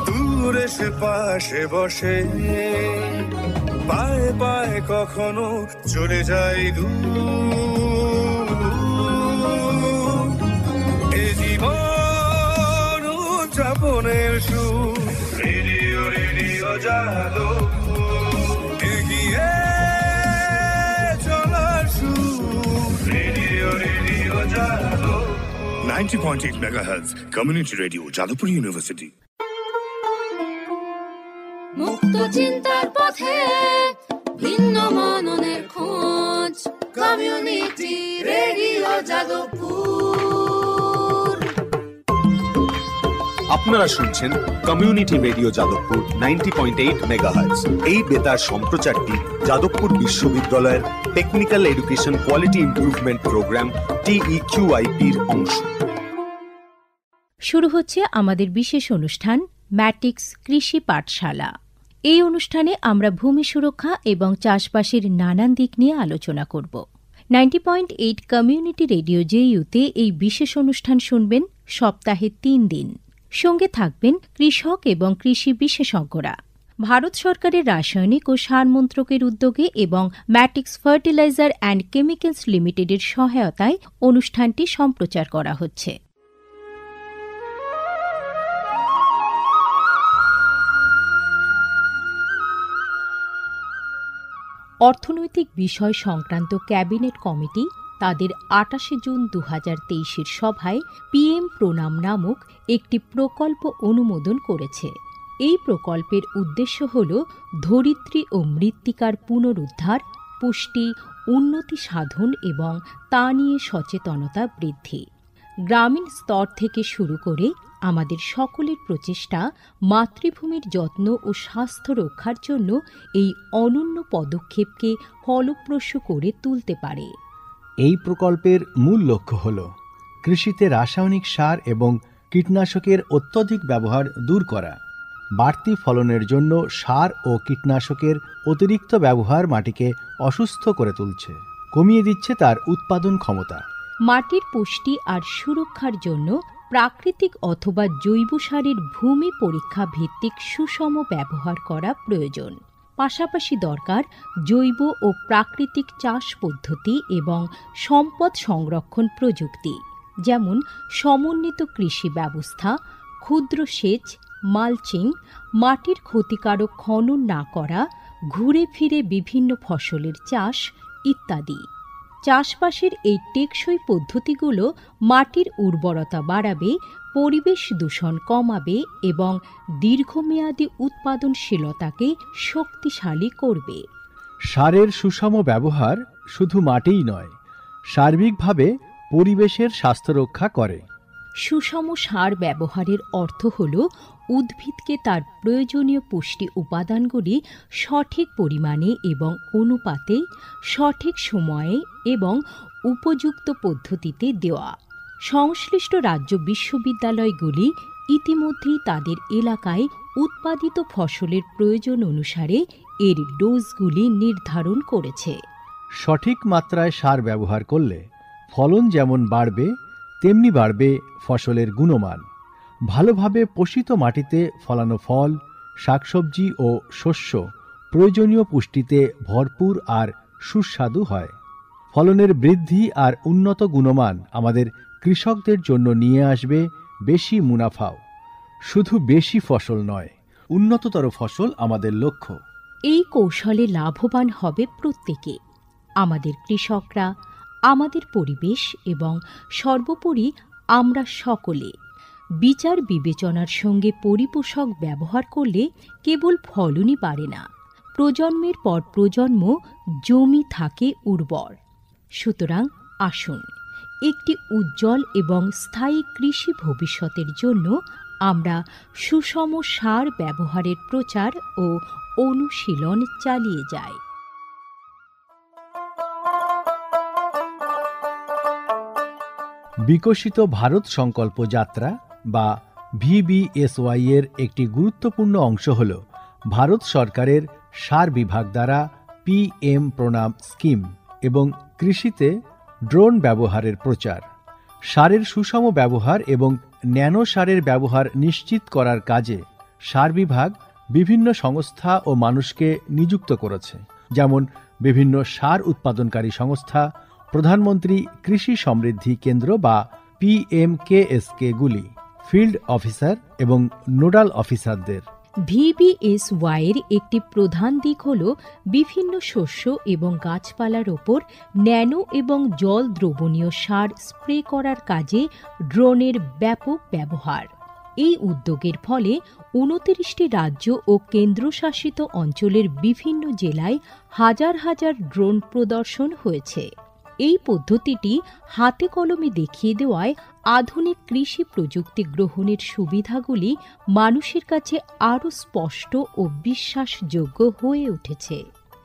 দূরে সে পাশে বসে, পায়ে পায়ে কখনো চলে যায় এ জীবন উদযাপনের সুর। রেডিও রেডিও যাদবপুর, এগিয়ে চলার সুর। Radio radio Jadavpur 90.8 megahertz community radio, Jadavpur university. মুক্ত চিন্তার পথে ভিন্ন মননের খোঁজ, কমিউনিটি রেডিও যাদবপুর। আপনারা শুনছেন কমিউনিটি রেডিও যাদবপুর 90.8 মেগাহার্টজ। এই বেতার সম্প্রচারটি যাদবপুর বিশ্ববিদ্যালয়ের technical education quality improvement programme TEQIP-র অংশ। শুরু হচ্ছে আমাদের বিশেষ অনুষ্ঠান ম্যাটিক্স কৃষি পাঠশালা। এই অনুষ্ঠানে আমরা ভূমি সুরক্ষা এবং চাষবাসের নানান দিক নিয়ে আলোচনা করব। 90.8 কমিউনিটি রেডিও JU-তে এই বিশেষ অনুষ্ঠান শুনবেন সপ্তাহে 3 দিন। সঙ্গে থাকবেন কৃষক এবং কৃষি বিশেষজ্ঞরা। ভারত সরকারের রাসায়নিক ও সার মন্ত্রকের উদ্যোগে এবং ম্যাটিক্স ফার্টিলাইজার অ্যান্ড কেমিক্যালস লিমিটেডের সহায়তায় অনুষ্ঠানটি সম্প্রচার করা হচ্ছে। অর্থনৈতিক বিষয় সংক্রান্ত ক্যাবিনেট কমিটি তাদের 28 জুন 2023 সভায় PM প্রণাম নামক একটি প্রকল্প অনুমোদন করেছে। এই প্রকল্পের উদ্দেশ্য হল ধরিত্রী ও মৃত্তিকার পুনরুদ্ধার, পুষ্টি, উন্নতি সাধন এবং তা নিয়ে সচেতনতা বৃদ্ধি। গ্রামীণ স্তর থেকে শুরু করে আমাদের সকলের প্রচেষ্টা মাতৃভূমির যত্ন ও স্বাস্থ্য রক্ষার জন্য এই অনন্য পদক্ষেপকে ফলপ্রসূ করে তুলতে পারে। এই প্রকল্পের মূল লক্ষ্য হল কৃষিতে রাসায়নিক সার এবং কীটনাশকের অত্যধিক ব্যবহার দূর করা। বাড়তি ফলনের জন্য সার ও কীটনাশকের অতিরিক্ত ব্যবহার মাটিকে অসুস্থ করে তুলছে, কমিয়ে দিচ্ছে তার উৎপাদন ক্ষমতা। মাটির পুষ্টি আর সুরক্ষার জন্য প্রাকৃতিক অথবা জৈব সারের ভূমি পরীক্ষা ভিত্তিক সুষম ব্যবহার করা প্রয়োজন। পাশাপাশি দরকার জৈব ও প্রাকৃতিক চাষ পদ্ধতি এবং সম্পদ সংরক্ষণ প্রযুক্তি, যেমন সমন্বিত কৃষি ব্যবস্থা, ক্ষুদ্র সেচ, মালচিং, মাটির ক্ষতিকারক খনন না করা, ঘুরে ফিরে বিভিন্ন ফসলের চাষ ইত্যাদি। চাষবাসের এই টেকসই পদ্ধতিগুলো মাটির উর্বরতা বাড়াবে, পরিবেশ দূষণ কমাবে এবং দীর্ঘমেয়াদী উৎপাদনশীলতাকে শক্তিশালী করবে। সারের সুষম ব্যবহার শুধু মাটিই নয়, সার্বিকভাবে পরিবেশের স্বাস্থ্য রক্ষা করে। সুষম সার ব্যবহারের অর্থ হল উদ্ভিদকে তার প্রয়োজনীয় পুষ্টি উপাদানগুলি সঠিক পরিমাণে এবং অনুপাতে, সঠিক সময়ে এবং উপযুক্ত পদ্ধতিতে দেওয়া। সংশ্লিষ্ট রাজ্য বিশ্ববিদ্যালয়গুলি ইতিমধ্যেই তাদের এলাকায় উৎপাদিত ফসলের প্রয়োজন অনুসারে এর ডোজগুলি নির্ধারণ করেছে। সঠিক মাত্রায় সার ব্যবহার করলে ফলন যেমন বাড়বে, তেমনি বাড়বে ফসলের গুণমান। ভালোভাবে পোষিত মাটিতে ফলানো ফল, শাকসবজি ও শস্য প্রয়োজনীয় পুষ্টিতে ভরপুর আর সুস্বাদু হয়। ফলনের বৃদ্ধি আর উন্নত গুণমান আমাদের কৃষকদের জন্য নিয়ে আসবে বেশি মুনাফাও। শুধু বেশি ফসল নয়, উন্নততর ফসল আমাদের লক্ষ্য। এই কৌশলে লাভবান হবে প্রত্যেকে, আমাদের কৃষকরা, আমাদের পরিবেশ এবং সর্বোপরি আমরা সকলে। বিচার বিবেচনার সঙ্গে পরিপোষক ব্যবহার করলে কেবল ফলনই বাড়ে না, প্রজন্মের পর প্রজন্ম জমি থাকে উর্বর। সুতরাং আসুন, একটি উজ্জ্বল এবং স্থায়ী কৃষি ভবিষ্যতের জন্য আমরা সুষম সার ব্যবহারের প্রচার ও অনুশীলন চালিয়ে যাই। বিকশিত ভারত সংকল্প যাত্রা বা VBSY এর একটি গুরুত্বপূর্ণ অংশ হল ভারত সরকারের সার বিভাগ দ্বারা PM প্রণাম স্কিম এবং কৃষিতে ড্রোন ব্যবহারের প্রচার। সারের সুষম ব্যবহার এবং ন্যানো সারের ব্যবহার নিশ্চিত করার কাজে সার বিভাগ বিভিন্ন সংস্থা ও মানুষকে নিযুক্ত করেছে, যেমন বিভিন্ন সার উৎপাদনকারী সংস্থা, প্রধানমন্ত্রী কৃষি সমৃদ্ধি কেন্দ্র বা PMKSK গুলি, ফিল্ড অফিসার এবং নোডাল অফিসারদের। VBSY এর একটি প্রধান দিক হল বিভিন্ন শস্য এবং গাছপালার ওপর ন্যানো এবং জল দ্রবণীয় সার স্প্রে করার কাজে ড্রোনের ব্যাপক ব্যবহার। এই উদ্যোগের ফলে 29টি রাজ্য ও কেন্দ্রশাসিত অঞ্চলের বিভিন্ন জেলায় হাজার হাজার ড্রোন প্রদর্শন হয়েছে। এই পদ্ধতিটি হাতে কলমে দেখিয়ে দেওয়ায় আধুনিক কৃষি প্রযুক্তি গ্রহণের সুবিধাগুলি মানুষের কাছে আরও স্পষ্ট ও বিশ্বাসযোগ্য হয়ে উঠেছে।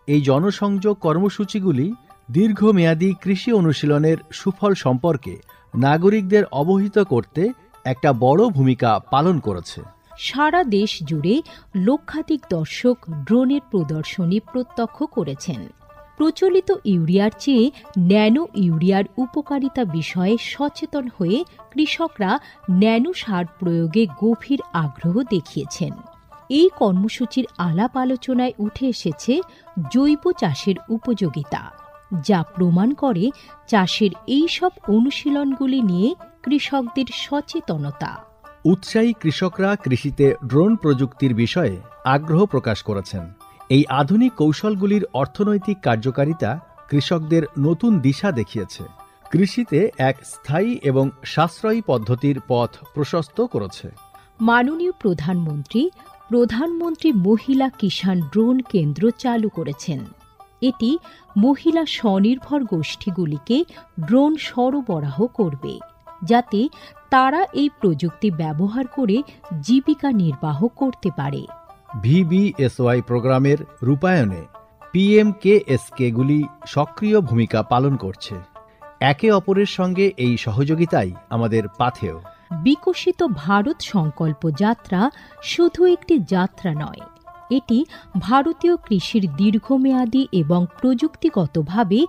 এই জনসংযোগ কর্মসূচিগুলি দীর্ঘমেয়াদী কৃষি অনুশীলনের সুফল সম্পর্কে নাগরিকদের অবহিত করতে একটা বড় ভূমিকা পালন করেছে। সারা দেশ জুড়ে লক্ষাধিক দর্শক ড্রোনের প্রদর্শনী প্রত্যক্ষ করেছেন। প্রচলিত ইউরিয়ার চেয়ে ন্যানো ইউরিয়ার উপকারিতা বিষয়ে সচেতন হয়ে কৃষকরা ন্যানো সার প্রয়োগে গভীর আগ্রহ দেখিয়েছেন। এই কর্মসূচির আলাপ আলোচনায় উঠে এসেছে জৈব চাষের উপযোগিতা, যা প্রমাণ করে চাষের এই সব অনুশীলনগুলি নিয়ে কৃষকদের সচেতনতা। উৎসাহী কৃষকরা কৃষিতে ড্রোন প্রযুক্তির বিষয়ে আগ্রহ প্রকাশ করেছেন। এই আধুনিক কৌশলগুলির অর্থনৈতিক কার্যকারিতা কৃষকদের নতুন দিশা দেখিয়েছে, কৃষিতে এক স্থায়ী এবং সাশ্রয়ী পদ্ধতির পথ প্রশস্ত করেছে। মাননীয় প্রধানমন্ত্রী মহিলা কিষাণ ড্রোন কেন্দ্র চালু করেছেন। এটি মহিলা স্বনির্ভর গোষ্ঠীগুলিকে ড্রোন সরবরাহ করবে, যাতে তারা এই প্রযুক্তি ব্যবহার করে জীবিকা নির্বাহ করতে পারে। VBSY প্রোগ্রামের রূপায়ণে PMKSK গুলি সক্রিয় ভূমিকা পালন করছে। একে অপরের সঙ্গে এই সহযোগিতাই আমাদের পাথেয়। বিকশিত ভারত সংকল্প যাত্রা শুধু একটি যাত্রা নয়, এটি ভারতীয় কৃষির দীর্ঘমেয়াদী এবং প্রযুক্তিগতভাবে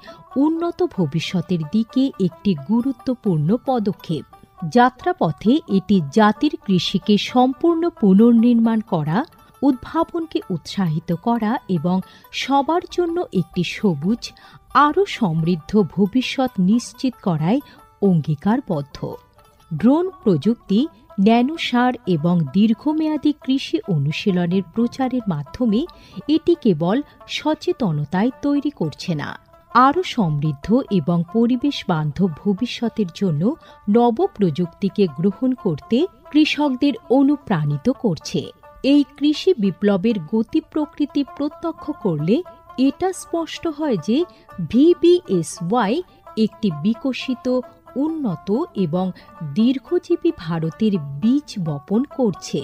উন্নত ভবিষ্যতের দিকে একটি গুরুত্বপূর্ণ পদক্ষেপ। যাত্রাপথে এটি জাতির কৃষিকে সম্পূর্ণ পুনর্নির্মাণ করা, উদ্ভাবনকে উৎসাহিত করা এবং সবার জন্য একটি সবুজ, আরও সমৃদ্ধ ভবিষ্যৎ নিশ্চিত করায় অঙ্গীকারবদ্ধ। ড্রোন প্রযুক্তি, ন্যানো সার এবং দীর্ঘমেয়াদী কৃষি অনুশীলনের প্রচারের মাধ্যমে এটি কেবল সচেতনতায় তৈরি করছে না, আরও সমৃদ্ধ এবং পরিবেশ বান্ধব ভবিষ্যতের জন্য নব প্রযুক্তিকে গ্রহণ করতে কৃষকদের অনুপ্রাণিত করছে। এই কৃষি বিপ্লবের গতি প্রকৃতি প্রত্যক্ষ করলে এটা স্পষ্ট হয় যে VBSY একটি বিকশিত, উন্নত এবং দীর্ঘজীবী ভারতের বীজ বপন করছে।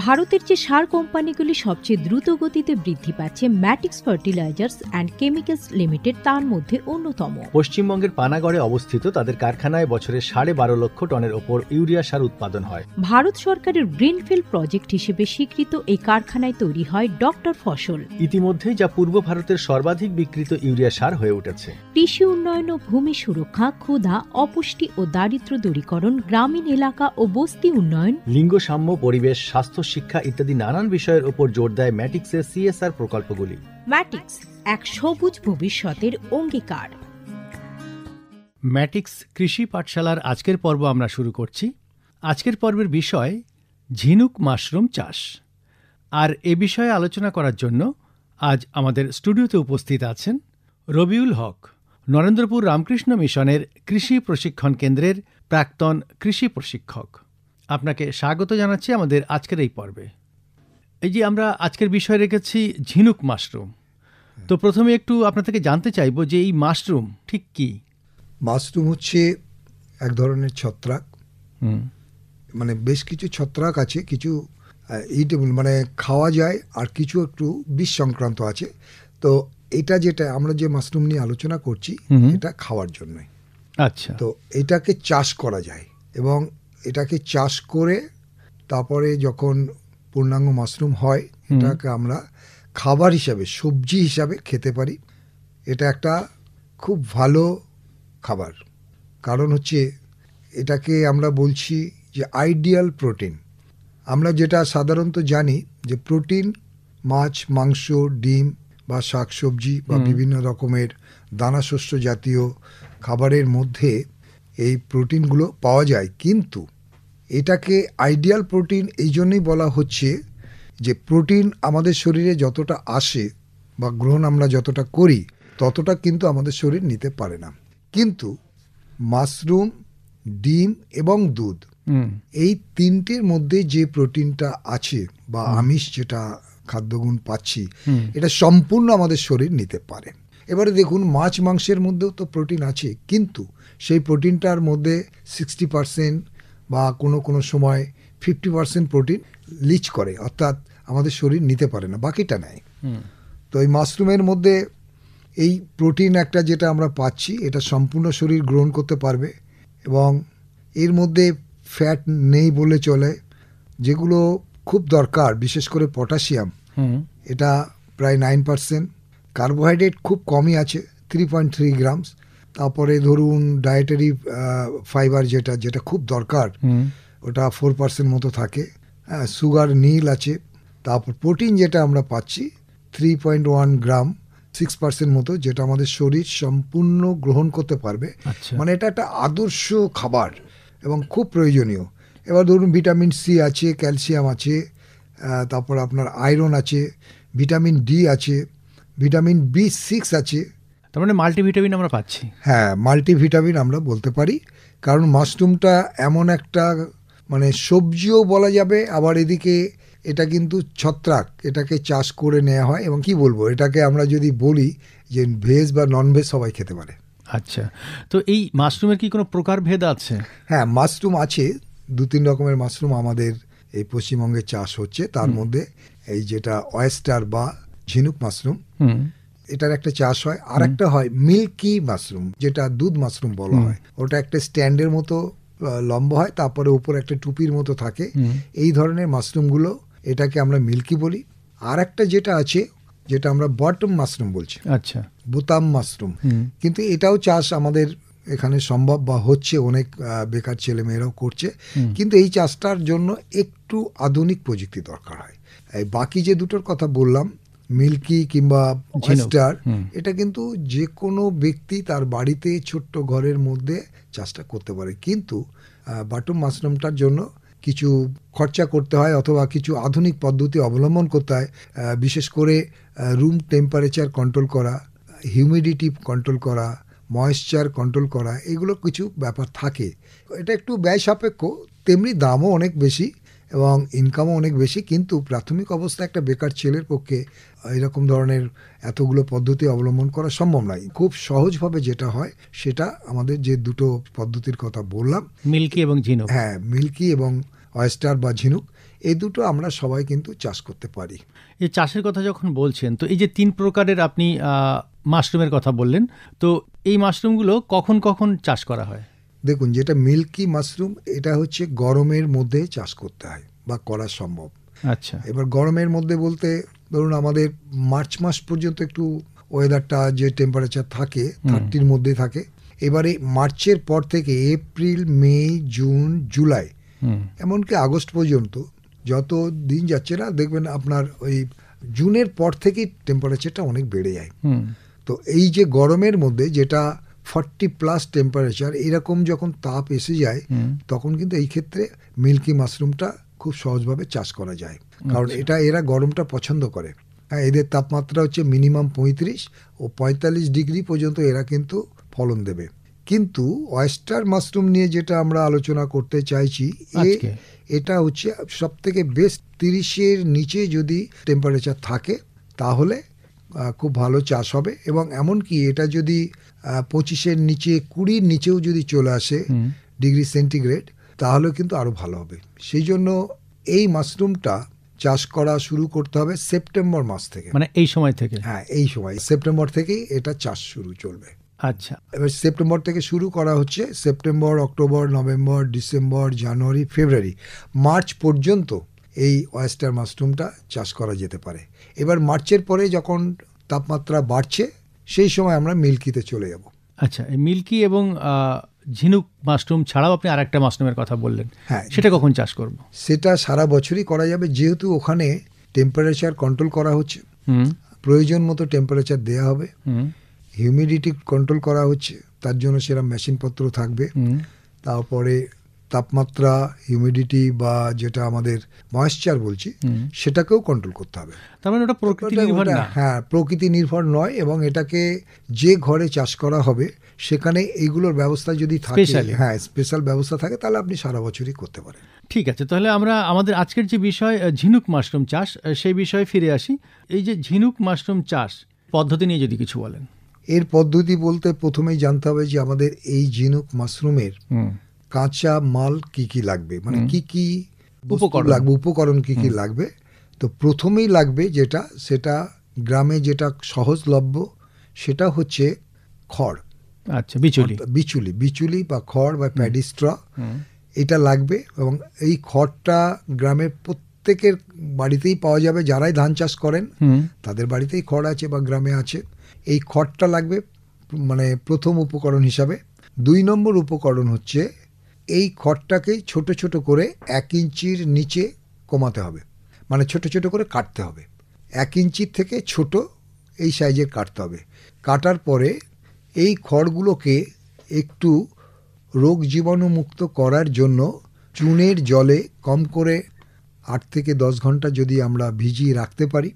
ভারতের যে সার কোম্পানিগুলি সবচেয়ে দ্রুত গতিতে বৃদ্ধি পাচ্ছে, ম্যাটিক্স ফার্টিলাইজার্স অ্যান্ড কেমিক্যালস লিমিটেড তার মধ্যে অন্যতম। পশ্চিমবঙ্গের পানাগড়ে অবস্থিত তাদের কারখানায় বছরে 12.5 লক্ষ টনের ওপর ইউরিয়া সার উৎপাদন হয়। ভারত সরকারের গ্রিনফিল্ড প্রজেক্ট হিসেবে স্বীকৃত এই কারখানায় তৈরি হয় ডক্টর ফসল। ইতিমধ্যেই যা পূর্ব ভারতের সর্বাধিক বিক্রিত ইউরিয়া সার হয়ে উঠেছে। কৃষি উন্নয়ন ও ভূমি সুরক্ষা, ক্ষুধা, অপুষ্টি ও দারিদ্র্য দূরীকরণ, গ্রামীণ এলাকা ও বস্তি উন্নয়ন, লিঙ্গ সাম্য, পরিবেশ, স্বাস্থ্য, শিক্ষা ইত্যাদি নানান বিষয়ের উপর জোর দেয় ম্যাটিক্সের CSR প্রকল্পগুলি। ম্যাটিক্স এক সবুজ ভবিষ্যতের অঙ্গীকার। ম্যাটিক্স কৃষি পাঠশালার আজকের পর্ব আমরা শুরু করছি। আজকের পর্বের বিষয় ঝিনুক মাশরুম চাষ। আর এ বিষয়ে আলোচনা করার জন্য আজ আমাদের স্টুডিওতে উপস্থিত আছেন রবিউল হক, নরেন্দ্রপুর রামকৃষ্ণ মিশনের কৃষি প্রশিক্ষণ কেন্দ্রের প্রাক্তন কৃষি প্রশিক্ষক। আপনাকে স্বাগত জানাচ্ছি আমাদের আজকের এই পর্বে। এই যে আমরা আজকের বিষয় রেখেছি ঝিনুক মাশরুম, তো প্রথমে একটু আপনার থেকে জানতে চাইব যে এই মাশরুম ঠিক কি? মাশরুম হচ্ছে এক ধরনের ছত্রাক, মানে বেশ কিছু ছত্রাক আছে, কিছু ইটেবল মানে খাওয়া যায়, আর কিছু একটু বিষ সংক্রান্ত আছে। তো এটা যেটা আমরা যে মাশরুম নিয়ে আলোচনা করছি, এটা খাওয়ার জন্যই। আচ্ছা, তো এটাকে চাষ করা যায় এবং এটাকে চাষ করে তারপরে যখন পূর্ণাঙ্গ মাশরুম হয় এটাকে আমরা খাবার হিসাবে, সবজি হিসাবে খেতে পারি। এটা একটা খুব ভালো খাবার, কারণ হচ্ছে এটাকে আমরা বলছি যে আইডিয়াল প্রোটিন। আমরা যেটা সাধারণত জানি যে প্রোটিন মাছ, মাংস, ডিম বা শাকসবজি বা বিভিন্ন রকমের দানাশস্য জাতীয় খাবারের মধ্যে এই প্রোটিনগুলো পাওয়া যায়, কিন্তু এটাকে আইডিয়াল প্রোটিন এই জন্যই বলা হচ্ছে যে প্রোটিন আমাদের শরীরে যতটা আসে বা গ্রহণ আমরা যতটা করি ততটা কিন্তু আমাদের শরীর নিতে পারে না। কিন্তু মাশরুম, ডিম এবং দুধ, এই তিনটির মধ্যে যে প্রোটিনটা আছে বা আমিষ যেটা খাদ্যগুণ পাচ্ছি, এটা সম্পূর্ণ আমাদের শরীর নিতে পারে। এবারে দেখুন, মাছ মাংসের মধ্যেও তো প্রোটিন আছে, কিন্তু সেই প্রোটিনটার মধ্যে 60% বা কোনো সময় 50% প্রোটিন লিচ করে, অর্থাৎ আমাদের শরীর নিতে পারে না, বাকিটা নেয়। তো এই মাশরুমের মধ্যে এই প্রোটিন একটা যেটা আমরা পাচ্ছি, এটা সম্পূর্ণ শরীর গ্রহণ করতে পারবে এবং এর মধ্যে ফ্যাট নেই বলে চলে, যেগুলো খুব দরকার, বিশেষ করে পটাশিয়াম, এটা প্রায় 9%। কার্বোহাইড্রেট খুব কমই আছে, 3.3 গ্রামস। তারপরে ধরুন ডায়েটারি ফাইবার যেটা খুব দরকার, ওটা 4% মতো থাকে। সুগার নীল আছে। তারপর প্রোটিন যেটা আমরা পাচ্ছি 3.1 গ্রাম, 6% মতো, যেটা আমাদের শরীর সম্পূর্ণ গ্রহণ করতে পারবে। মানে এটা একটা আদর্শ খাবার এবং খুব প্রয়োজনীয়। এবার ধরুন ভিটামিন সি আছে, ক্যালসিয়াম আছে, তারপর আপনার আয়রন আছে, ভিটামিন ডি আছে, ভিটামিন B6 আছে। তার মানে মাল্টিভিটামিন আমরা পাচ্ছি। হ্যাঁ, মাল্টিভিটামিন আমরা বলতে পারি, কারণ মাশরুমটা এমন একটা মানে সবজিও বলা যাবে, আবার এদিকে এটা কিন্তু ছত্রাক, এটাকে চাষ করে নেওয়া হয় এবং কি বলবো, এটাকে আমরা যদি বলি যে ভেজ বা নন ভেজ সবাই খেতে পারে। আচ্ছা, তো এই মাশরুমের কি কোনো প্রকারভেদ আছে? হ্যাঁ, মাশরুম আছে, 2-3 রকমের মাশরুম আমাদের এই পশ্চিমবঙ্গে চাষ হচ্ছে। তার মধ্যে এই যেটা অয়েস্টার বা ঝিনুক মাশরুম, এটার একটা চাষ হয়। আর একটা হয় মিল্কি মাশরুম, যেটা দুধ মাশরুম বলা হয়। ওটা একটা স্ট্যান্ডের মতো লম্বা হয়, তারপরে উপরে একটা টুপির মতো থাকে। এই ধরনের মাশরুমগুলো, এটাকে আমরা মিল্কি বলি। আর একটা যেটা আছে, যেটা আমরা বটম মাশরুম বলছি, আচ্ছা, বোতাম মাশরুম, কিন্তু এটাও চাষ আমাদের এখানে সম্ভব বা হচ্ছে, অনেক বেকার ছেলে মেয়েরাও করছে। কিন্তু এই চাষটার জন্য একটু আধুনিক প্রযুক্তি দরকার হয়। এই বাকি যে দুটোর কথা বললাম, মিল্কি কিংবা অয়েস্টার, এটা কিন্তু যে কোনো ব্যক্তি তার বাড়িতে ছোট্ট ঘরের মধ্যে চাষটা করতে পারে। কিন্তু বটম মাশরুমটার জন্য কিছু খরচা করতে হয় অথবা কিছু আধুনিক পদ্ধতি অবলম্বন করতে হয়, বিশেষ করে রুম টেম্পারেচার কন্ট্রোল করা, হিউমিডিটি কন্ট্রোল করা, ময়েশ্চার কন্ট্রোল করা, এগুলো কিছু ব্যাপার থাকে। এটা একটু ব্যয় সাপেক্ষ, তেমনি দামও অনেক বেশি এবং ইনকামও অনেক বেশি। কিন্তু প্রাথমিক অবস্থায় একটা বেকার ছেলের পক্ষে এরকম ধরনের এতগুলো পদ্ধতি অবলম্বন করা সম্ভব নয়। খুব সহজভাবে যেটা হয় সেটা আমাদের যে দুটো পদ্ধতির কথা বললাম, মিল্কি এবং ঝিনুক। হ্যাঁ, মিল্কি এবং অয়েস্টার বা ঝিনুক, এই দুটো আমরা সবাই কিন্তু চাষ করতে পারি। এই চাষের কথা যখন বলছেন, তো এই যে 3 প্রকারের আপনি মাশরুমের কথা বললেন, তো এই মাশরুমগুলো কখন কখন চাষ করা হয়? দেখুন, যেটা মিল্কি মাশরুম, এটা হচ্ছে গরমের মধ্যে চাষ করতে হয় বা করা সম্ভব। আচ্ছা, এবার গরমের মধ্যে বলতে ধরুন আমাদের মার্চ মাস পর্যন্ত একটু ওয়েদারটা যে টেম্পারেচার থাকে 30-র মধ্যে থাকে। এবারে মার্চের পর থেকে এপ্রিল, মে, জুন, জুলাই, এমনকি আগস্ট পর্যন্ত যত দিন যাচ্ছে না, দেখবেন আপনার ওই জুনের পর থেকেই টেম্পারেচারটা অনেক বেড়ে যায়। তো এই যে গরমের মধ্যে যেটা 40+ টেম্পারেচার, এরকম যখন তাপ এসে যায়, তখন কিন্তু এই ক্ষেত্রে মিল্কি মাশরুমটা খুব সহজভাবে চাষ করা যায়, কারণ এরা গরমটা পছন্দ করে। হ্যাঁ, এদের তাপমাত্রা হচ্ছে মিনিমাম 35 ও 45 ডিগ্রি পর্যন্ত এরা কিন্তু ফলন দেবে। কিন্তু অয়েস্টার মাশরুম নিয়ে যেটা আমরা আলোচনা করতে চাইছি, এটা হচ্ছে সব থেকে বেস্ট 30-এর নিচে যদি টেম্পারেচার থাকে তাহলে খুব ভালো চাষ হবে, এবং এমনকি এটা যদি 25-এর নিচে, 20-র নিচেও যদি চলে আসে ডিগ্রি সেন্টিগ্রেড, তাহলে কিন্তু আরো ভালো হবে। সেই জন্য এই মাশরুমটা চাষ করা শুরু করতে হবে সেপ্টেম্বর মাস থেকে। মানে এই সময় থেকে? হ্যাঁ, এই সময় সেপ্টেম্বর থেকেই এটা চাষ শুরু চলবে। আচ্ছা, এবার সেপ্টেম্বর থেকে শুরু করা হচ্ছে। সেপ্টেম্বর, অক্টোবর, নভেম্বর, ডিসেম্বর, জানুয়ারি, ফেব্রুয়ারি, মার্চ পর্যন্ত এই ওয়েস্টার মাশরুমটা চাষ করা যেতে পারে। এবার মার্চের পরে যখন তাপমাত্রা বাড়ছে সেই সময় আমরা মিল্কিতে চলে যাব। আচ্ছা, এই মিল্কি এবং ঝিনুক মাশরুম ছাড়াও আপনি আরেকটা মাশরুমের কথা বললেন, হ্যাঁ, সেটা কখন চাষ করব? সেটা সারা বছরই করা যাবে, যেহেতু ওখানে টেম্পারেচার কন্ট্রোল করা হচ্ছে, প্রয়োজন মতো টেম্পারেচার দেওয়া হবে, হিউমিডিটি কন্ট্রোল করা হচ্ছে, তার জন্য সেরা মেশিনপত্র থাকবে, তারপরে তাপমাত্রা, হিউমিডিটি বা যেটা আমাদের ময়েশ্চার বলছি সেটাকেও কন্ট্রোল করতে হবে। তার মানে ওটা প্রকৃতি নির্ভর না? হ্যাঁ, প্রকৃতি নির্ভর নয়, এবং এটাকে যে ঘরে চাষ করা হবে সেখানে এইগুলোর ব্যবস্থা যদি থাকে, হ্যাঁ স্পেশাল ব্যবস্থা থাকে, তাহলে আপনি সারা বছরই করতে পারেন। ঠিক আছে, তাহলে আমরা আমাদের আজকের যে বিষয় ঝিনুক মাশরুম চাষ, সেই বিষয়ে ফিরে আসি। এই যে ঝিনুক মাশরুম চাষ পদ্ধতি নিয়ে যদি কিছু বলেন। এর পদ্ধতি বলতে প্রথমেই জানতে হবে যে আমাদের এই ঝিনুক মাশরুমের কাঁচা মাল কি কি লাগবে, মানে কি কি উপকরণ কি কি লাগবে। তো প্রথমেই লাগবে যেটা, সেটা গ্রামে যেটা সহজলভ্য, সেটা হচ্ছে খড়। আচ্ছা, বিচুলি বা খড় বা প্যাডি স্ট্র, এটা লাগবে। এবং এই খড়টা গ্রামের প্রত্যেকের বাড়িতেই পাওয়া যাবে, যারাই ধান চাষ করেন তাদের বাড়িতেই খড় আছে বা গ্রামে আছে। এই খড়টা লাগবে মানে প্রথম উপকরণ হিসাবে। 2 নম্বর উপকরণ হচ্ছে এই খড়টাকেই ছোট ছোট করে 1 ইঞ্চির নিচে কমাতে হবে, মানে ছোট ছোট করে কাটতে হবে। 1 ইঞ্চির থেকে ছোট এই সাইজের কাটতে হবে। কাটার পরে এই খড়গুলোকে একটু রোগ জীবাণু মুক্ত করার জন্য চুনের জলে কম করে 8 থেকে 10 ঘন্টা যদি আমরা ভিজিয়ে রাখতে পারি,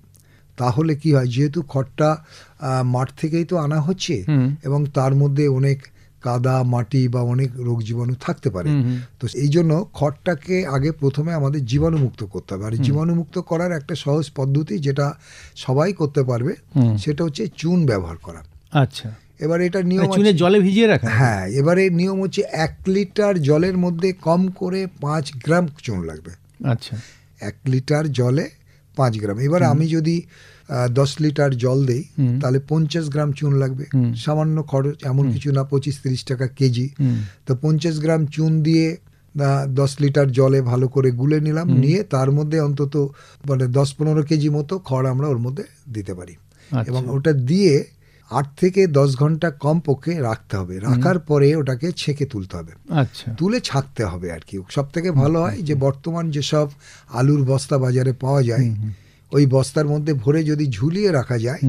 তাহলে কি হয়, যেহেতু খড়টা মাঠ থেকেই তো আনা হচ্ছে এবং তার মধ্যে অনেক কাদা মাটি বা অনেক রোগ জীবাণু থাকতে পারে, তো এই জন্য খড়টাকে আগে প্রথমে আমাদের জীবাণুমুক্ত করতে হবে। আর জীবাণুমুক্ত করার একটা সহজ পদ্ধতি যেটা সবাই করতে পারবে, সেটা হচ্ছে চুন ব্যবহার করা। আচ্ছা, এবার এটা নিয়ম চুনের জলে ভিজিয়ে রাখা। হ্যাঁ, এবারে নিয়ম হচ্ছে 1 লিটার জলের মধ্যে কম করে 5 গ্রাম চুন লাগবে। আচ্ছা, 1 লিটার জলে 5 গ্রাম। এবার আমি যদি 10 লিটার জল দেই তাহলে 50 গ্রাম চুন লাগবে। সামান্য খরচ, এমন কিছু না, 25-30 টাকা কেজি। তো 50 গ্রাম চুন দিয়ে 10 লিটার জলে ভালো করে গুলে নিলাম, নিয়ে তার মধ্যে অন্তত মানে 10-15 কেজি মতো খড় আমরা ওর মধ্যে দিতে পারি। এবং ওটা দিয়ে 8 থেকে 10 ঘন্টা কম পক্ষে রাখতে হবে। রাখার পরে ওটাকে ছেঁকে তুলতে হবে। আচ্ছা, তুলে ছাঁকতে হবে আর কি। সব থেকে ভালো হয় যে বর্তমান যেসব আলুর বস্তা বাজারে পাওয়া যায়, ওই বস্তার মধ্যে ভরে যদি ঝুলিয়ে রাখা যায়,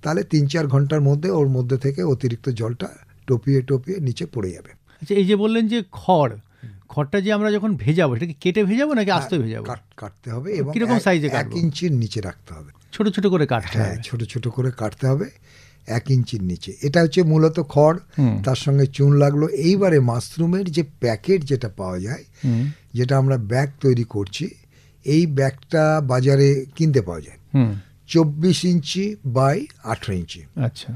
তাহলে 3-4 ঘন্টার মধ্যে ওর মধ্যে থেকে অতিরিক্ত জলটা টপিয়ে নিচে পড়ে যাবে। আচ্ছা, এই যে বললেন যে খড়টা যে আমরা যখন ভেজাবো, সেটাকে কেটে ভেজাবো নাকি আস্তে ভেজাবো? কাটতে হবে এবং কিরকম সাইজে কাটবো? 1 ইঞ্চির নিচে রাখতে হবে। ছোট ছোট করে কাটতে হবে? হ্যাঁ, ছোট ছোট করে কাটতে হবে 1 ইঞ্চির নিচে। এটা হচ্ছে মূলত খড়, তার সঙ্গে চুন লাগলো। এইবারে মাশরুমের যে প্যাকেট যেটা পাওয়া যায়, যেটা আমরা ব্যাগ তৈরি করছি, এই ব্যাগটা বাজারে কিনতে পাওয়া যায় 24 ইঞ্চি বাই 18 ইঞ্চি। আচ্ছা,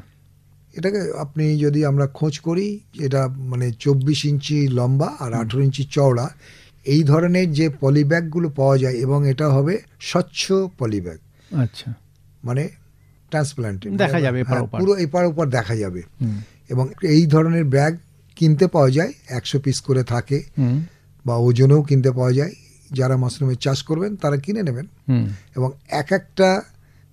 এটাকে আপনি যদি আমরা খোঁজ করি, এটা মানে 24 ইঞ্চি লম্বা আর 18 ইঞ্চি চওড়া, এই ধরনের যে পলিব্যাগগুলো পাওয়া যায়, এবং এটা হবে স্বচ্ছ পলিব্যাগ। আচ্ছা, মানে ট্রান্সপ্লান্ট, দেখা যাবে পুরো এপার ওপর দেখা যাবে। এবং এই ধরনের ব্যাগ কিনতে পাওয়া যায়, 100 পিস করে থাকে, বা ওজনেও কিনতে পাওয়া যায়। যারা মাশরুমের চাষ করবেন তারা কিনে নেবেন। এবং একটা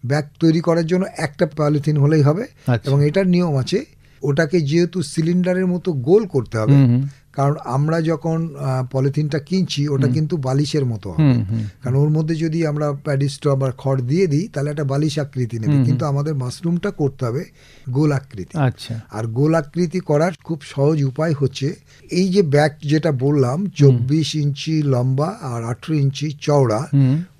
ব্যাগ তৈরি করার জন্য একটা পলিথিন হলেই হবে। এবং এটার নিয়ম আছে, ওটাকে যেহেতু সিলিন্ডারের মতো গোল করতে হবে, কারণ আমরা যখন পলিথিনটা কিনছি ওটা কিন্তু বালিশের মতো হবে, কারণ ওর মধ্যে যদি আমরা প্যাডি স্ট্র বা খড় দিয়ে দিই তাহলে একটা বালিশ আকৃতি নেবে, কিন্তু আমাদের মাশরুমটা করতে হবে গোল আকৃতি। আচ্ছা, আর গোল আকৃতি করার খুব সহজ উপায় হচ্ছে, এই যে ব্যাগ যেটা বললাম 24 ইঞ্চি লম্বা আর 18 ইঞ্চি চওড়া,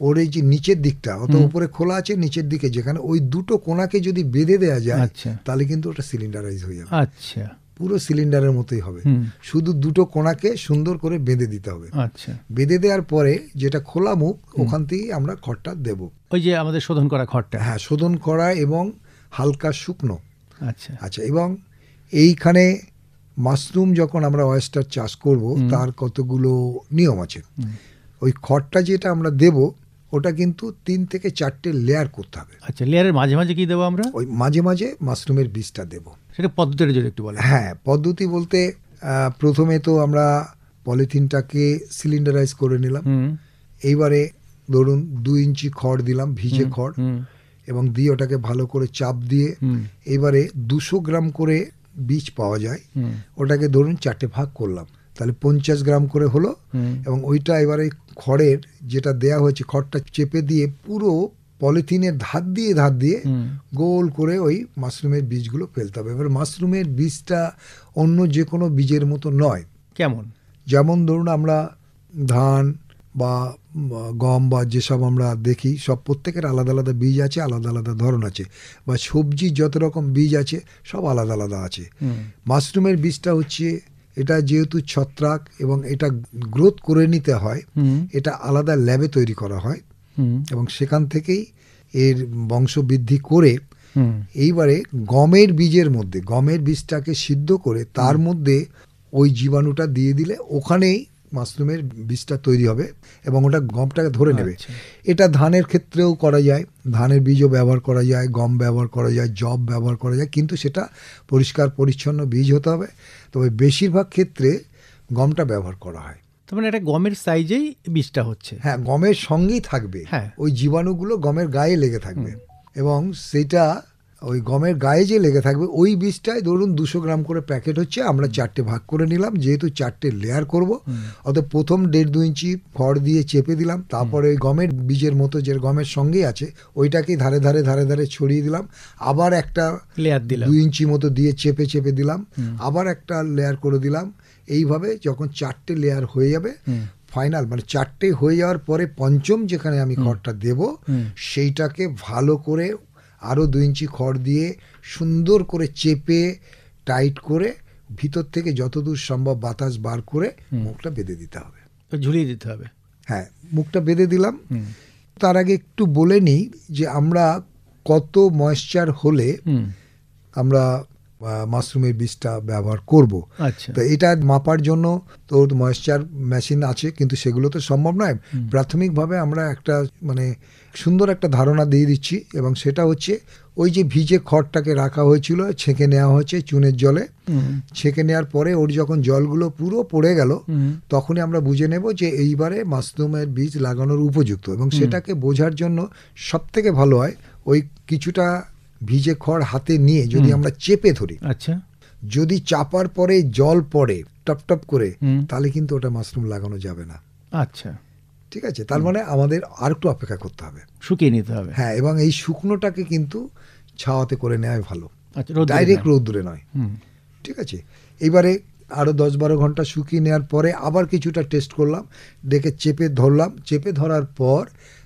ওর এই যে নিচের দিকটা, অত উপরে খোলা আছে, নিচের দিকে যেখানে, ওই দুটো কোণাকে যদি বেঁধে দেওয়া যায়, তাহলে কিন্তু ওটা সিলিন্ডারাইজ হয়ে যাবে। আচ্ছা, পুরো সিলিন্ডারের মতোই হবে, শুধু দুটো কোণাকে সুন্দর করে বেঁধে দিতে হবে। আচ্ছা, বেঁধে দেওয়ার পরে যেটা খোলা মুখ, ওখান থেকেই আমরা খড়টা দেব। ওই যে আমাদের শোধন করা খড়টা? হ্যাঁ, শোধন করা এবং হালকা শুকনো। আচ্ছা, আচ্ছা, এবং এইখানে মাশরুম যখন আমরা ওয়েস্টার চাষ করব, তার কতগুলো নিয়ম আছে। ওই খড়টা যেটা আমরা দেব, ওটা কিন্তু 3 থেকে 4টে লেয়ার করতে হবে। আচ্ছা, লেয়ারের মাঝে মাঝে কি দেবো আমরা? ওই মাঝে মাঝে মাশরুমের বীজটা দেব। সেটা পদ্ধতিটা যদি একটু বলেন। হ্যাঁ, পদ্ধতি বলতে প্রথমে তো আমরা পলিথিনটাকে সিলিন্ডারাইজ করে নিলাম। এইবারে ধরুন 2 ইঞ্চি খড় দিলাম, ভিজে খড়, এবং দিয়ে ওটাকে ভালো করে চাপ দিয়ে এবারে 200 গ্রাম করে বীজ পাওয়া যায়, ওটাকে ধরুন 4টে ভাগ করলাম, তাহলে 50 গ্রাম করে হলো। এবং ওইটা এবারে খড়ের যেটা দেয়া হয়েছে, খড়টা চেপে দিয়ে পুরো পলিথিনের ধার দিয়ে গোল করে ওই মাশরুমের বীজগুলো ফেলতে হবে। এবার মাশরুমের বীজটা অন্য যে কোনো বীজের মতো নয়। কেমন? যেমন ধরুন আমরা ধান বা গম বা যেসব আমরা দেখি, সব প্রত্যেকের আলাদা আলাদা বীজ আছে, আলাদা আলাদা ধরন আছে, বা সবজি যত রকম বীজ আছে সব আলাদা আলাদা আছে। মাশরুমের বীজটা হচ্ছে, এটা যেহেতু ছত্রাক এবং এটা গ্রোথ করে নিতে হয়, এটা আলাদা ল্যাবে তৈরি করা হয় এবং সেখান থেকেই এর বংশ বৃদ্ধি করে এইবারে গমের বীজের মধ্যে, গমের বীজটাকে সিদ্ধ করে তার মধ্যে ওই জীবাণুটা দিয়ে দিলে ওখানেই মাশরুমের বীজটা তৈরি হবে এবং ওটা গমটাকে ধরে নেবে। এটা ধানের ক্ষেত্রেও করা যায়, ধানের বীজও ব্যবহার করা যায়, গম ব্যবহার করা যায়, জব ব্যবহার করা যায়, কিন্তু সেটা পরিষ্কার পরিচ্ছন্ন বীজ হতে হবে। তবে বেশিরভাগ ক্ষেত্রে গমটা ব্যবহার করা হয়। তার মানে এটা গমের সাইজেই বীজটা হচ্ছে? হ্যাঁ, গমের সঙ্গেই থাকবে, ওই জীবাণুগুলো গমের গায়ে লেগে থাকবে এবং সেটা ওই গমের গায়ে যে লেগে থাকবে ওই বীজটাই ধরুন 200 গ্রাম করে প্যাকেট হচ্ছে, আমরা 4টে ভাগ করে নিলাম, যেহেতু 4টে লেয়ার করব, অর্থাৎ প্রথম 1.5-2 ইঞ্চি খড় দিয়ে চেপে দিলাম, তারপরে ওই গমের বীজের মতো যে গমের সঙ্গেই আছে ওইটাকে ধারে ধারে ছড়িয়ে দিলাম, আবার একটা লেয়ার দিলাম 2 ইঞ্চি মতো দিয়ে চেপে দিলাম, আবার একটা লেয়ার করে দিলাম। এইভাবে যখন 4টে লেয়ার হয়ে যাবে, ফাইনাল মানে 4টে হয়ে যাওয়ার পরে পঞ্চম যেখানে আমি খড়টা দেব, সেইটাকে ভালো করে আরও 2 ইঞ্চি খড় দিয়ে সুন্দর করে চেপে টাইট করে ভিতর থেকে যতদূর সম্ভব বাতাস বার করে মুখটা বেঁধে দিতে হবে, ঝুলিয়ে দিতে হবে। হ্যাঁ, মুখটা বেঁধে দিলাম। তার আগে একটু বলে নিই যে আমরা কত ময়েশ্চার হলে আমরা মাশরুমের বীজটা ব্যবহার করব। তো এটা মাপার জন্য তো ময়েশ্চার মেশিন আছে, কিন্তু সেগুলো তো সম্ভব নয়। প্রাথমিকভাবে আমরা একটা মানে সুন্দর একটা ধারণা দিয়ে দিচ্ছি, এবং সেটা হচ্ছে ওই যে ভিজে খড়টাকে রাখা হয়েছিল, ছেঁকে নেওয়া হয়েছে চুনের জলে, ছেঁকে নেওয়ার পরে ওর যখন জলগুলো পুরো পড়ে গেল, তখনই আমরা বুঝে নেব যে এইবারে মাশরুমের বীজ লাগানোর উপযুক্ত। এবং সেটাকে বোঝার জন্য সবথেকে ভালো হয় ওই কিছুটা ভিজে খড় হাতে নিয়ে যদি আমরা চেপে ধরি, আচ্ছা, যদি চাপার পরে জল পড়ে টপ টপ করে, তাহলে কিন্তু ওটা মাশরুম লাগানো যাবে না। আচ্ছা, ঠিক আছে, তার মানে আমাদের আর একটু অপেক্ষা করতে হবে, শুকিয়ে নিতে হবে। হ্যাঁ, এবং এই শুকনোটাকে কিন্তু ছাওয়াতে করে নেওয়াই ভালো, ডাইরেক্ট রোদ্দুরে নয়। ঠিক আছে, এবারে আরও 10-12 ঘন্টা শুকিয়ে নেওয়ার পরে আবার কিছুটা টেস্ট করলাম, ডেকে চেপে ধরলাম, চেপে ধরার পর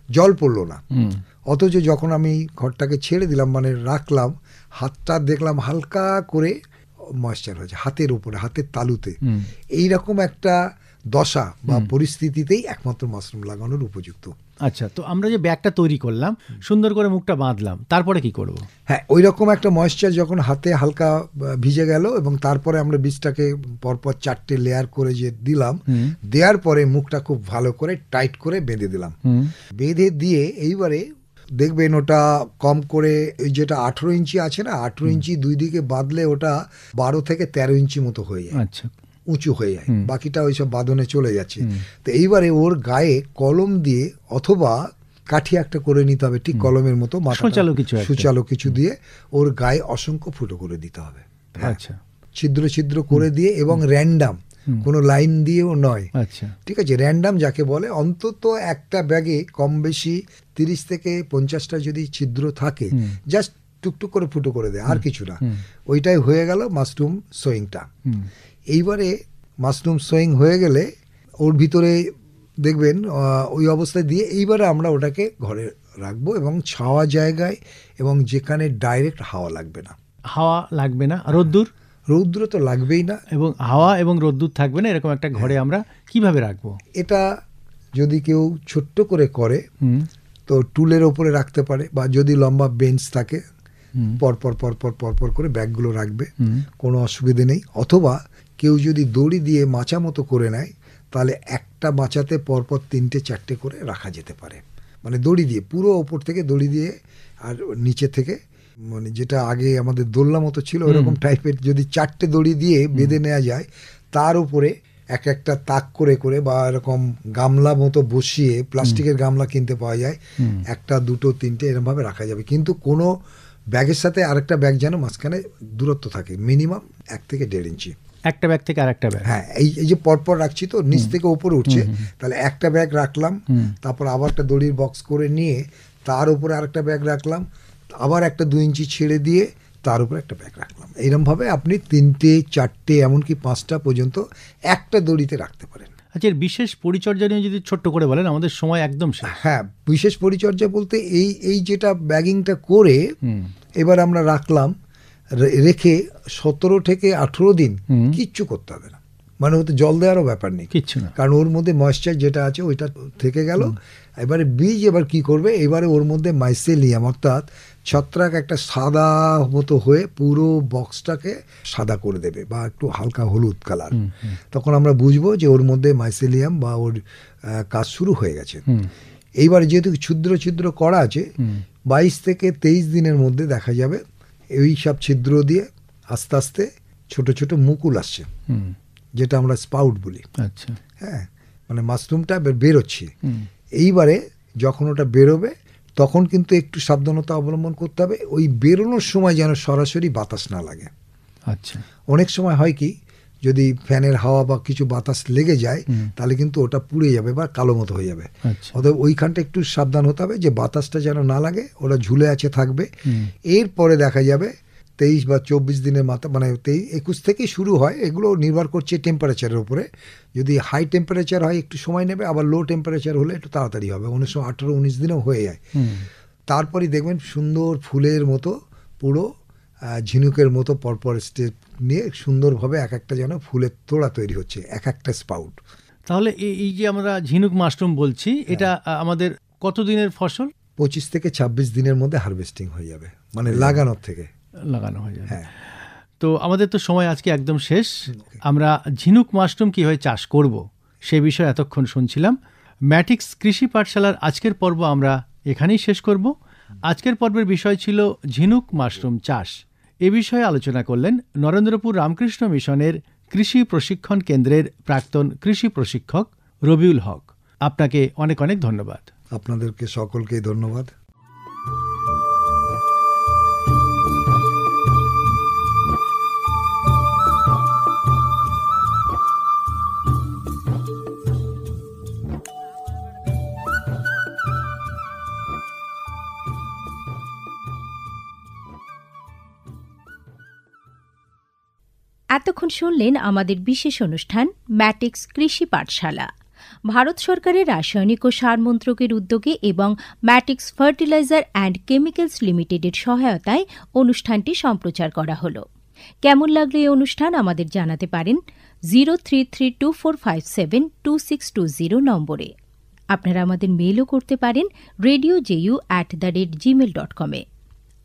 জল পড়লো না, অথচ যখন আমি খড়টাকে ছেড়ে দিলাম মানে রাখলাম, হাতটা দেখলাম হালকা করে ময়েশ্চার হয়েছে হাতের উপরে, হাতের তালুতে। এইরকম একটা দশা বা পরিস্থিতিতেই একমাত্র মাশরুম লাগানোর উপযুক্ত। আচ্ছা, তো আমরা যে ব্যাগটা তৈরি করলাম, সুন্দর করে মুখটা বাঁধলাম, তারপরে কি করব? হ্যাঁ, ওই রকম একটা ময়েশ্চার যখন হাতে হালকা ভিজে গেল, এবং তারপরে আমরা বীজটাকে পরপর 4টে লেয়ার করে যে দিলাম, দেওয়ার পরে মুখটা খুব ভালো করে টাইট করে বেঁধে দিলাম। বেঁধে দিয়ে এইবারে দেখবেন ওটা কম করে ওই যেটা 18 ইঞ্চি আছে না, 18 ইঞ্চি দুই দিকে বাঁধলে ওটা 12 থেকে 13 ইঞ্চি মতো হয়ে যায়, আচ্ছা, উঁচু হয়ে যায়, বাকিটা ওইসব বাঁধনে চলে যাচ্ছে। তো এইবারে ওর গায়ে কলম দিয়ে অথবা কাঠি একটা করে নিতে হবে, ঠিক কলমের মতো সুচালো কিছু দিয়ে ওর গায়ে অসংখ্য ফুটো করে দিতে হবে। আচ্ছা, ছিদ্র ছিদ্র করে দিয়ে, এবং র্যান্ডাম, কোনো লাইন দিয়েও নয়। আচ্ছা, ঠিক আছে, র্যান্ডাম যাকে বলে, অন্তত একটা ব্যাগে কম বেশি 30 থেকে 50টা যদি ছিদ্র থাকে, জাস্ট টুকটুক করে ফুটো করে দেয়, আর কিছু না। ওইটাই হয়ে গেল মাশরুম সোয়িংটা। এইবারে মাশরুম সোয়িং হয়ে গেলে ওর ভিতরে দেখবেন ওই অবস্থায় দিয়ে এইবারে আমরা ওটাকে ঘরে রাখবো, এবং ছাওয়া জায়গায়, এবং যেখানে ডাইরেক্ট হাওয়া লাগবে না। হাওয়া লাগবে না, রৌদ্র তো লাগবেই না, এবং হাওয়া এবং রোদ্দুর থাকবে না, এরকম একটা ঘরে আমরা কিভাবে রাখবো? এটা যদি কেউ ছোট্ট করে করে তো টুলের ওপরে রাখতে পারে, বা যদি লম্বা বেঞ্চ থাকে পরপর পরপর পরপর করে ব্যাগগুলো রাখবে, কোনো অসুবিধে নেই। অথবা কেউ যদি দড়ি দিয়ে মাচা মতো করে নেয়, তাহলে একটা মাচাতে পরপর 3-4টে করে রাখা যেতে পারে, মানে দড়ি দিয়ে পুরো ওপর থেকে দড়ি দিয়ে, আর নিচে থেকে মানে যেটা আগে আমাদের দোলনা মতো ছিল ওরকম টাইপের যদি 4টে দড়ি দিয়ে বেঁধে নেওয়া যায়, তার উপরে এক একটা তাক করে করে বা এরকম গামলা মতো বসিয়ে, প্লাস্টিকের গামলা কিনতে পাওয়া যায়, একটা দুটো তিনটে এরকমভাবে রাখা যাবে, কিন্তু কোনো ব্যাগের সাথে আরেকটা ব্যাগ যেন মাঝখানে দূরত্ব থাকে মিনিমাম 1 থেকে 1.5 ইঞ্চি, একটা ব্যাগ থেকে আরেকটা ব্যাগ। হ্যাঁ, এই যে পরপর রাখছি তো নিচ থেকে উপরে উঠছে, তাহলে একটা ব্যাগ রাখলাম, তারপর আবার একটা দড়ির বক্স করে নিয়ে তার উপরে আরেকটা ব্যাগ রাখলাম, আবার একটা 2 ইঞ্চি ছেড়ে দিয়ে তার উপরে একটা ব্যাগ রাখলাম। এইরকমভাবে আপনি 3টে 4টে এমনকি 5টা পর্যন্ত একটা দড়িতে রাখতে পারেন। আচ্ছা, এর বিশেষ পরিচর্যা নিয়ে যদি ছোট্ট করে বলেন, আমাদের সময় একদম শেষ। হ্যাঁ, বিশেষ পরিচর্যা বলতে এই যেটা ব্যাগিংটা করে এবার আমরা রাখলাম, রেখে 17 থেকে 18 দিন কিচ্ছু করতে হবে না, মানে ওতে জল দেওয়ারও ব্যাপার নেই, কিচ্ছু না, কারণ ওর মধ্যে ময়েশ্চার যেটা আছে ওইটা থেকে গেল। এবারে বীজ এবার কি করবে, এবারে ওর মধ্যে মাইসেলিয়াম অর্থাৎ ছত্রাক একটা সাদা মতো হয়ে পুরো বক্সটাকে সাদা করে দেবে বা একটু হালকা হলুদ কালার, তখন আমরা বুঝবো যে ওর মধ্যে মাইসেলিয়াম বা ওর কাজ শুরু হয়ে গেছে। এইবার যেহেতু ছিদ্র ছিদ্র করা আছে, 22 থেকে 23 দিনের মধ্যে দেখা যাবে এই সব ছিদ্র দিয়ে আস্তে আস্তে ছোট ছোট মুকুল আসছে, যেটা আমরা স্পাউট বলি। আচ্ছা, হ্যাঁ, মানে মাশরুমটা বেরোচ্ছে। এইবারে যখন ওটা বেরোবে তখন কিন্তু একটু সাবধানতা অবলম্বন করতে হবে, ওই বেরোনোর সময় যেন সরাসরি বাতাস না লাগে। আচ্ছা, অনেক সময় হয় কি, যদি ফ্যানের হাওয়া বা কিছু বাতাস লেগে যায় তাহলে কিন্তু ওটা পুড়ে যাবে বা কালো মতো হয়ে যাবে। অতএব ওইখানটা একটু সাবধান হতে হবে যে বাতাসটা যেন না লাগে, ওরা ঝুলে আছে থাকবে। এরপরে দেখা যাবে 23 বা 24 দিনের মাথা, মানে 21 থেকেই শুরু হয়, এগুলো নির্ভর করছে টেম্পারেচারের উপরে। যদি হাই টেম্পারেচার হয় একটু সময় নেবে, আবার লো টেম্পারেচার হলে একটু তাড়াতাড়ি হবে, অনেক সময় 18-19 দিনেও হয়ে যায়। তারপরে দেখবেন সুন্দর ফুলের মতো পুরো ঝিনুকের মতো পরপর স্টেপ নিয়ে সুন্দরভাবে এক একটা যেন ফুলের তোড়া তৈরি হচ্ছে, এক একটা স্পাউট। তাহলে এই যে আমরা ঝিনুক মাশরুম বলছি, এটা আমাদের কত দিনের ফসল? 25 থেকে 26 দিনের মধ্যে হারভেস্টিং হয়ে যাবে, মানে লাগানোর থেকে লাগানো হয়ে যাবে। হ্যাঁ, তো আমাদের তো সময় আজকে একদম শেষ। আমরা ঝিনুক মাশরুম কীভাবে চাষ করব সে বিষয়ে এতক্ষণ শুনছিলাম। ম্যাটিক্স কৃষি পাঠশালার আজকের পর্ব আমরা এখানেই শেষ করব। আজকের পর্বের বিষয় ছিল ঝিনুক মাশরুম চাষ। এ বিষয়ে আলোচনা করলেন নরেন্দ্রপুর রামকৃষ্ণ মিশনের কৃষি প্রশিক্ষণ কেন্দ্রের প্রাক্তন কৃষি প্রশিক্ষক রবিউল হক। আপনাকে অনেক অনেক ধন্যবাদ। আপনাদেরকে সকলকেই ধন্যবাদ। এতক্ষণ শুনলেন আমাদের বিশেষ অনুষ্ঠান ম্যাটিক্স কৃষি পাঠশালা। ভারত সরকারের রাসায়নিক ও সার মন্ত্রকের উদ্যোগে এবং ম্যাটিক্স ফার্টিলাইজার অ্যান্ড কেমিক্যালস লিমিটেডের সহায়তায় অনুষ্ঠানটি সম্প্রচার করা হল। কেমন লাগলো এই অনুষ্ঠান আমাদের জানাতে পারেন 0332457260 নম্বরে। আপনারা আমাদের মেইলও করতে পারেন radio.ju@gmail.com এ।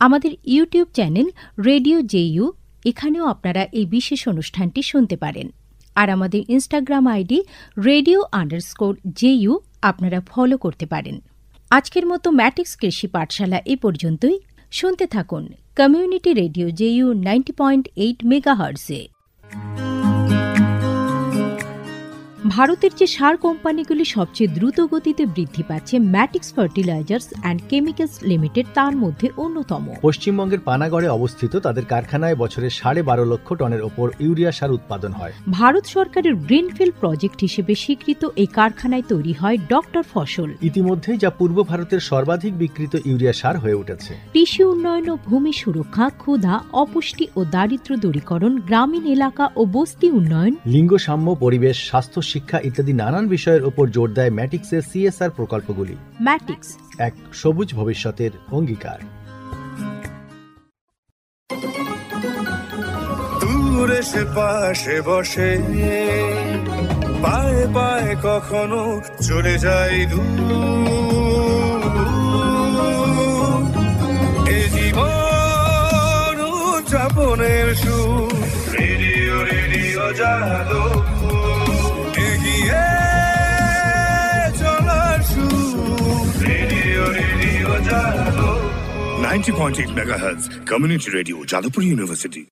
আমাদের ইউটিউব চ্যানেল রেডিও জেইউ, এখানেও আপনারা এই বিশেষ অনুষ্ঠানটি শুনতে পারেন। আর আমাদের ইনস্টাগ্রাম আইডি radio_JU আপনারা ফলো করতে পারেন। আজকের মতো ম্যাটিক্স কৃষি পাঠশালা এ পর্যন্তই। শুনতে থাকুন কমিউনিটি রেডিও জেইউ 90.8 মেগাহার্টজে। ভারতের যে সার কোম্পানিগুলি সবচেয়ে দ্রুত গতিতে বৃদ্ধি পাচ্ছে ম্যাটিক্স ফার্টিলাইজার্স অ্যান্ড কেমিক্যালস লিমিটেড তার মধ্যে অন্যতম। পশ্চিমবঙ্গের পানাগড়ে অবস্থিত তাদের কারখানায় বছরে 12.5 লক্ষ টনের ওপর ইউরিয়া সার উৎপাদন হয়। ভারত সরকারের গ্রিনফিল্ড প্রজেক্ট হিসেবে স্বীকৃত এই কারখানায় তৈরি হয় ডক্টর ফসল। ইতিমধ্যেই যা পূর্ব ভারতের সর্বাধিক বিক্রিত ইউরিয়া সার হয়ে উঠেছে। কৃষি উন্নয়ন ও ভূমি সুরক্ষা, ক্ষুধা, অপুষ্টি ও দারিদ্র্য দূরীকরণ, গ্রামীণ এলাকা ও বস্তি উন্নয়ন, লিঙ্গ সাম্য, পরিবেশ, স্বাস্থ্য, শিক্ষা ইত্যাদি নানান বিষয়ের উপর জোর দেয় ম্যাটিক্সের সিএসআর প্রকল্পগুলি। ম্যাটিক্স এক সবুজ ভবিষ্যতের অঙ্গীকার। দূরে সে পাশে বসে পায়ে পায়ে কখনো চলে যায় এ জীবন উদযাপনের সুর। রেডিও রেডিও যাদবপুর এগিয়ে চলার সুর। Radio radio Jadavpur 90.8 MHz Community Radio Jadavpur University।